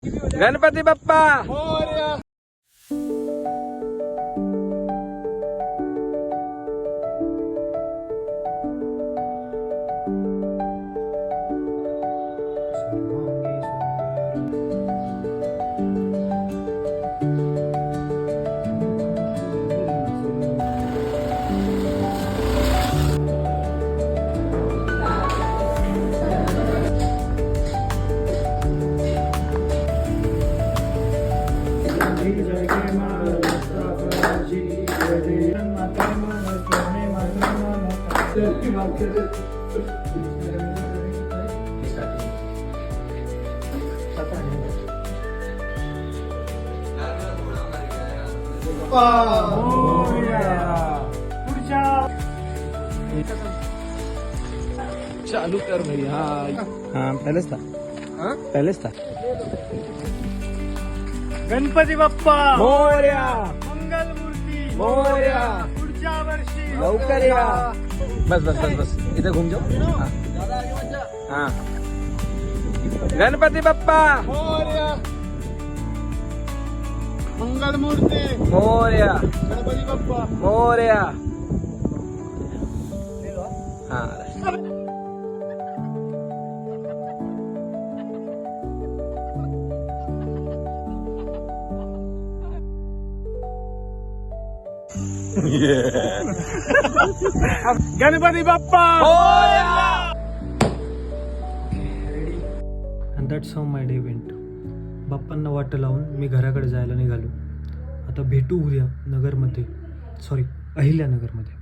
गणपती बाप्पा चालू कर भाई. हाँ पहलेच था. पहलेच था. गणपती बाप्पा मोरया मंगल मूर्ती मोरया पुढच्या वर्षी लवकर या. बस बस बस बस इधर घूम जाओ. हाँ गणपती बाप्पा मोरया मंगल मूर्ती मोरया गणपती बाप्पा मोरया. हाँ Ganpati Bappa and that's how my day went. बाप्पांना वाट लावून मी घराकडे जायला निघालो. आता भेटू उद्या नगरमध्ये, सॉरी अहिल्यानगरमध्ये.